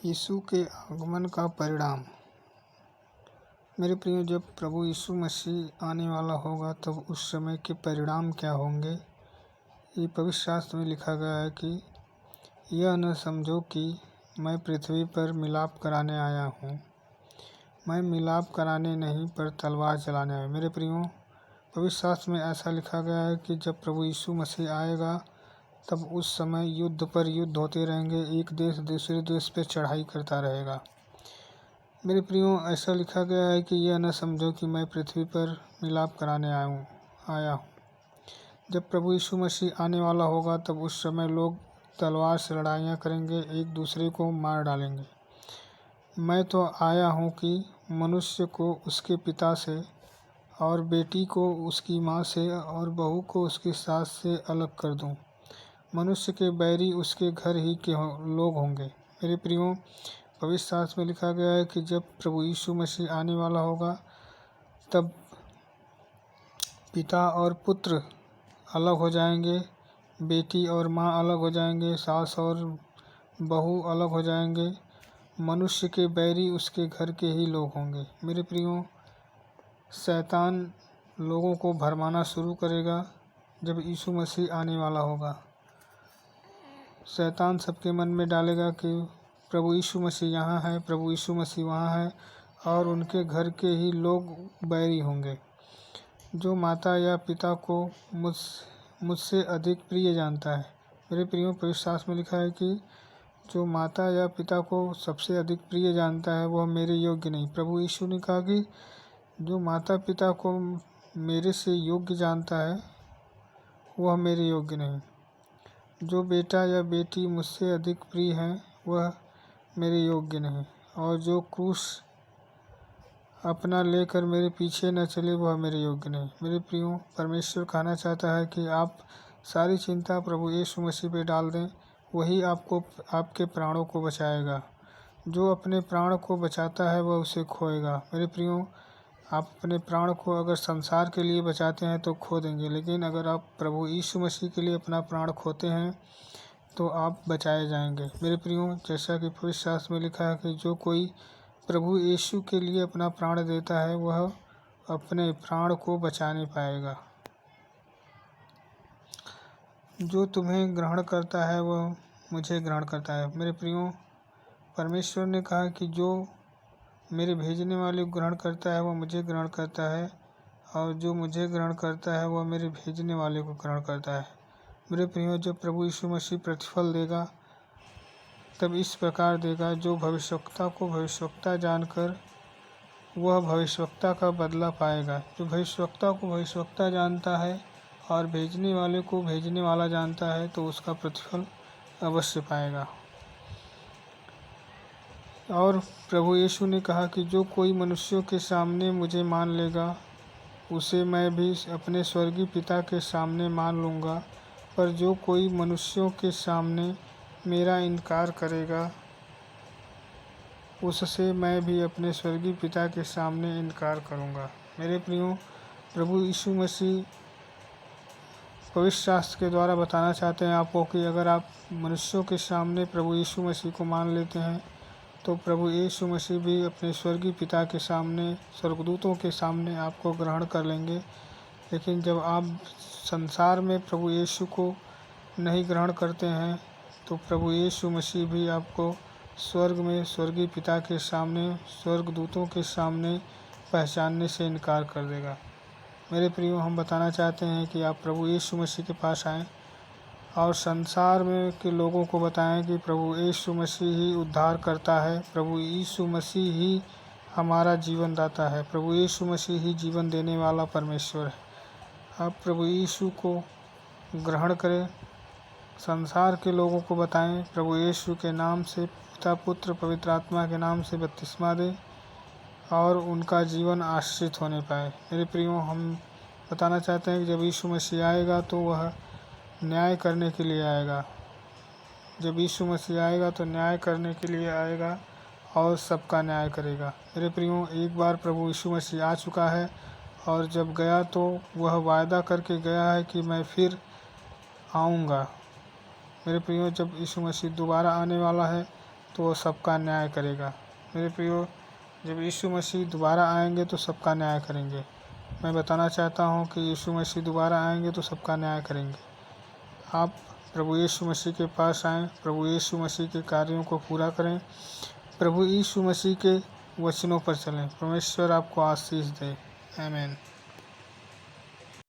यीशु के आगमन का परिणाम। मेरे प्रियो, जब प्रभु यीशु मसीह आने वाला होगा तब उस समय के परिणाम क्या होंगे। ये पवित्र शास्त्र में लिखा गया है कि यह न समझो कि मैं पृथ्वी पर मिलाप कराने आया हूँ। मैं मिलाप कराने नहीं पर तलवार चलाने आया। मेरे प्रियो, पवित्र शास्त्र में ऐसा लिखा गया है कि जब प्रभु यीशु मसीह आएगा तब उस समय युद्ध पर युद्ध होते रहेंगे। एक देश दूसरे देश पर चढ़ाई करता रहेगा। मेरे प्रियो, ऐसा लिखा गया है कि यह न समझो कि मैं पृथ्वी पर मिलाप कराने आया हूँ। जब प्रभु यीशु मसीह आने वाला होगा तब उस समय लोग तलवार से लड़ाइयाँ करेंगे, एक दूसरे को मार डालेंगे। मैं तो आया हूँ कि मनुष्य को उसके पिता से और बेटी को उसकी माँ से और बहू को उसकी सास से अलग कर दूँ। मनुष्य के बैरी उसके घर ही के लोग होंगे। मेरे प्रियो, पवित्र शास्त्र में लिखा गया है कि जब प्रभु यीशु मसीह आने वाला होगा तब पिता और पुत्र अलग हो जाएंगे, बेटी और माँ अलग हो जाएंगे, सास और बहू अलग हो जाएंगे। मनुष्य के बैरी उसके घर के ही लोग होंगे। मेरे प्रियो, शैतान लोगों को भरमाना शुरू करेगा जब यीशु मसीह आने वाला होगा। शैतान सबके मन में डालेगा कि प्रभु यीशु मसीह यहाँ है, प्रभु यीशु मसीह वहाँ है, और उनके घर के ही लोग बैरी होंगे। जो माता या पिता को मुझसे अधिक प्रिय जानता है। मेरे प्रियो, पवित्र शास्त्र में लिखा है कि जो माता या पिता को सबसे अधिक प्रिय जानता है वह मेरे योग्य नहीं। प्रभु यीशु ने कहा कि जो माता पिता को मेरे से योग्य जानता है वह मेरे योग्य नहीं। जो बेटा या बेटी मुझसे अधिक प्रिय हैं वह मेरे योग्य नहीं। और जो क्रूस अपना लेकर मेरे पीछे न चले वह मेरे योग्य नहीं। मेरे प्रियो, परमेश्वर कहना चाहता है कि आप सारी चिंता प्रभु यीशु मसीह पे डाल दें, वही आपको आपके प्राणों को बचाएगा। जो अपने प्राण को बचाता है वह उसे खोएगा। मेरे प्रियो, आप अपने प्राण को अगर संसार के लिए बचाते हैं तो खो देंगे, लेकिन अगर आप प्रभु यीशु मसीह के लिए अपना प्राण खोते हैं तो आप बचाए जाएंगे। मेरे प्रियो, जैसा कि पवित्र शास्त्र में लिखा है कि जो कोई प्रभु यीशु के लिए अपना प्राण देता है वह अपने प्राण को बचा नहीं पाएगा। जो तुम्हें ग्रहण करता है वह मुझे ग्रहण करता है। मेरे प्रियो, परमेश्वर ने कहा कि जो मेरे भेजने वाले को ग्रहण करता है वह मुझे ग्रहण करता है, और जो मुझे ग्रहण करता है वह मेरे भेजने वाले को ग्रहण करता है। मेरे प्रियो, जब प्रभु यीशु मसीह प्रतिफल देगा तब इस प्रकार देगा, जो भविष्यवक्ता को भविष्यवक्ता जानकर वह भविष्यवक्ता का बदला पाएगा। जो भविष्यवक्ता को भविष्यवक्ता जानता है और भेजने वाले को भेजने वाला जानता है तो उसका प्रतिफल अवश्य पाएगा। और प्रभु यीशु ने कहा कि जो कोई मनुष्यों के सामने मुझे मान लेगा उसे मैं भी अपने स्वर्गीय पिता के सामने मान लूँगा, पर जो कोई मनुष्यों के सामने मेरा इनकार करेगा उससे मैं भी अपने स्वर्गीय पिता के सामने इनकार करूँगा। मेरे प्रियो, प्रभु यीशु मसीह पवित्र शास्त्र के द्वारा बताना चाहते हैं आपको कि अगर आप मनुष्यों के सामने प्रभु यीशु मसीह को मान लेते हैं तो प्रभु यीशु मसीह भी अपने स्वर्गीय पिता के सामने, स्वर्गदूतों के सामने आपको ग्रहण कर लेंगे। लेकिन जब आप संसार में प्रभु यीशु को नहीं ग्रहण करते हैं तो प्रभु यीशु मसीह भी आपको स्वर्ग में स्वर्गीय पिता के सामने, स्वर्गदूतों के सामने पहचानने से इनकार कर देगा। मेरे प्रियो, हम बताना चाहते हैं कि आप प्रभु यीशु मसीह के पास आएँ और संसार में के लोगों को बताएं कि प्रभु यीशु मसीह ही उद्धार करता है, प्रभु यीशु मसीह ही हमारा जीवन दाता है, प्रभु यीशु मसीह ही जीवन देने वाला परमेश्वर है। आप प्रभु यीशु को ग्रहण करें, संसार के लोगों को बताएं, प्रभु यीशु के नाम से, पिता पुत्र पवित्र आत्मा के नाम से बपतिस्मा दें और उनका जीवन आश्रित होने पाए। मेरे प्रियो, हम बताना चाहते हैं कि जब यीशु मसीह आएगा तो वह न्याय करने के लिए आएगा। जब यीशु मसीह आएगा तो न्याय करने के लिए आएगा और सबका न्याय करेगा। मेरे प्रियो, एक बार प्रभु यीशु मसीह आ चुका है और जब गया तो वह वायदा करके गया है कि मैं फिर आऊँगा। मेरे प्रियो, जब यीशु मसीह दोबारा आने वाला है तो वो सबका न्याय करेगा। मेरे प्रियो, जब यीशु मसीह दोबारा आएंगे तो सबका न्याय करेंगे। मैं बताना चाहता हूँ कि यीशु मसीह दोबारा आएंगे तो सबका न्याय करेंगे। आप प्रभु यीशु मसीह के पास आएँ, प्रभु यीशु मसीह के कार्यों को पूरा करें, प्रभु यीशु मसीह के वचनों पर चलें। परमेश्वर आपको आशीष दे। आमीन।